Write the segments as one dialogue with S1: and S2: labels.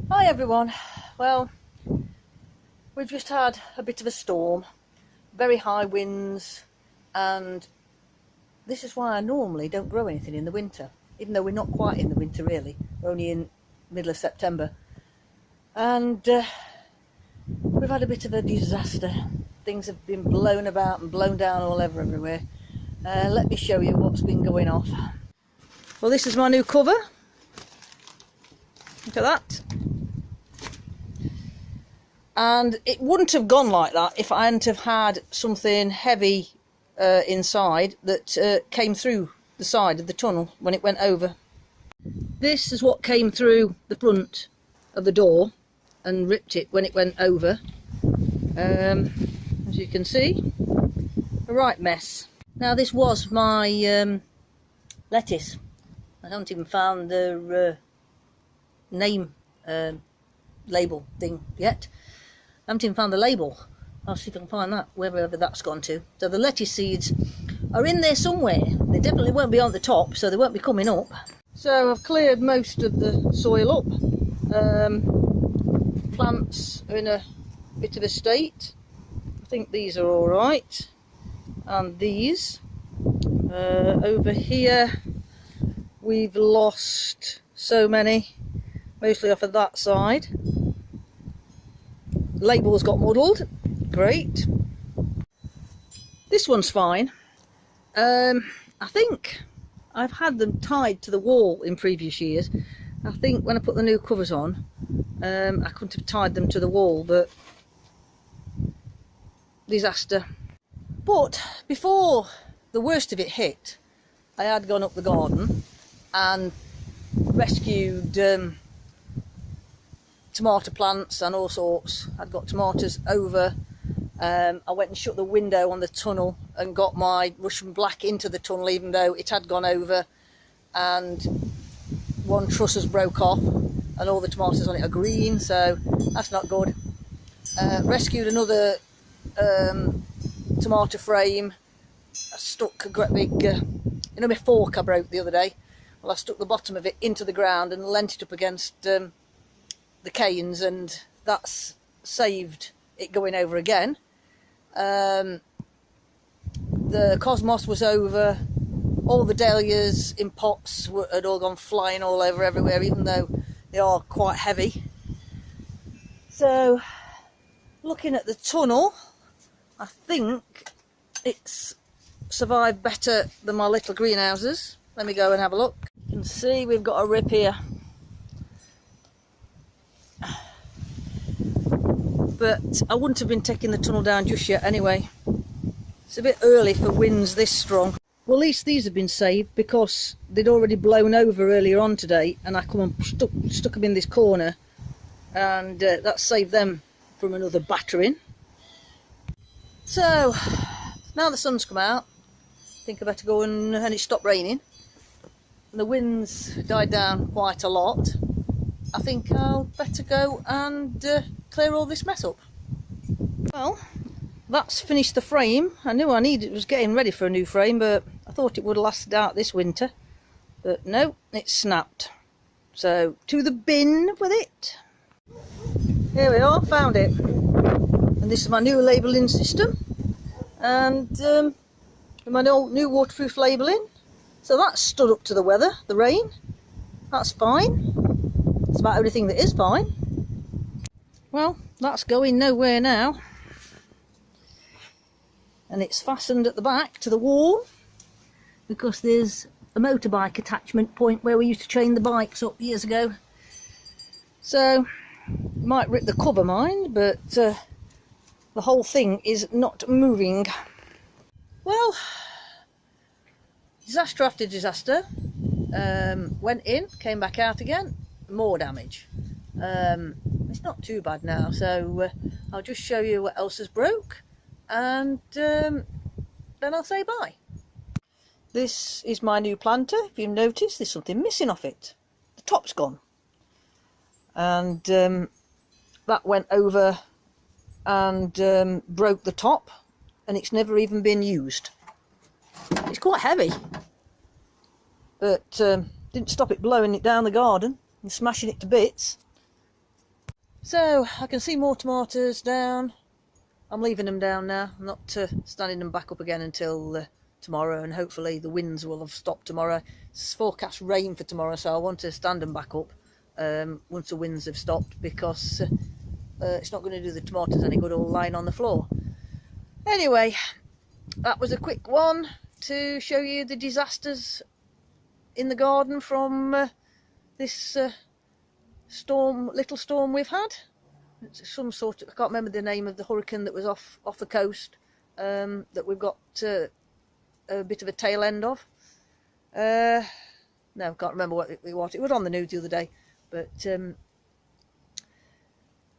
S1: Hi everyone. Well, we've just had a bit of a storm, very high winds, and this is why I normally don't grow anything in the winter, even though we're not quite in the winter really. We're only in middle of September, and we've had a bit of a disaster. Things have been blown about and blown down all over everywhere. Let me show you what's been going off. Well, this is my new cover. Look at that. And it wouldn't have gone like that if I hadn't have had something heavy inside that came through the side of the tunnel when it went over. This is what came through the front of the door and ripped it when it went over. As you can see, a right mess. Now this was my lettuce. I haven't even found the name label thing yet. I haven't even found the label. I'll see if I can find that, wherever that's gone to. So the lettuce seeds are in there somewhere. They definitely won't be on the top, so they won't be coming up. So I've cleared most of the soil up. Plants are in a bit of a state. I think these are all right. And these. Over here, we've lost so many, mostly off of that side. Labels got muddled. Great. This one's fine. I think I've had them tied to the wall in previous years. I think when I put the new covers on, I couldn't have tied them to the wall, but disaster. But before the worst of it hit, I had gone up the garden and rescued tomato plants and all sorts. I'd got tomatoes over. I went and shut the window on the tunnel and got my Russian black into the tunnel, even though it had gone over, and one truss has broke off and all the tomatoes on it are green, so that's not good. Rescued another tomato frame. I stuck a great big my fork I broke the other day. Well, I stuck the bottom of it into the ground and leant it up against the canes, and that's saved it going over again. The cosmos was over. All the dahlias in pots had all gone flying all over everywhere, even though they are quite heavy. So looking at the tunnel, I think it's survived better than my little greenhouses. Let me go and have a look. You can see we've got a rip here. But I wouldn't have been taking the tunnel down just yet anyway. It's a bit early for winds this strong. Well, at least these have been saved because they'd already blown over earlier on today, and I come and stuck them in this corner, and that saved them from another battering. So now the sun's come out, I think I better go and it stopped raining, and the winds died down quite a lot. I think I'll better go and clear all this mess up. Well, that's finished the frame. I knew it was getting ready for a new frame, but I thought it would last out this winter. But no, it snapped. So to the bin with it. Here we are, found it. And this is my new labelling system. And my new waterproof labelling. So that's stood up to the weather, the rain. That's fine. It's about everything that is fine. Well, that's going nowhere now. And it's fastened at the back to the wall because there's a motorbike attachment point where we used to chain the bikes up years ago. So, might rip the cover, mind, but the whole thing is not moving. Well, disaster after disaster. Went in, came back out again. More damage. It's not too bad now, so I'll just show you what else has broke, and then I'll say bye. This is my new planter. If you've noticed, there's something missing off it. The top's gone, and that went over and broke the top, and it's never even been used. It's quite heavy, but didn't stop it blowing it down the garden and smashing it to bits. So I can see more tomatoes down. I'm leaving them down now. I'm not standing them back up again until tomorrow, and hopefully the winds will have stopped tomorrow. It's forecast rain for tomorrow, so I want to stand them back up once the winds have stopped, because it's not going to do the tomatoes any good all lying on the floor. Anyway, that was a quick one to show you the disasters in the garden from this little storm we've had. It's some sort of, I can't remember the name of the hurricane that was off the coast, that we've got a bit of a tail end of. No, can't remember what it was on the news the other day, but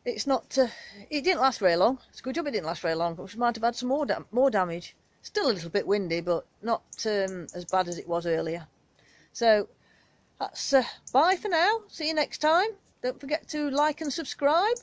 S1: it's not. It didn't last very long. It's a good job it didn't last very long. We might have had some more damage. Still a little bit windy, but not as bad as it was earlier. So that's bye for now. See you next time. Don't forget to like and subscribe.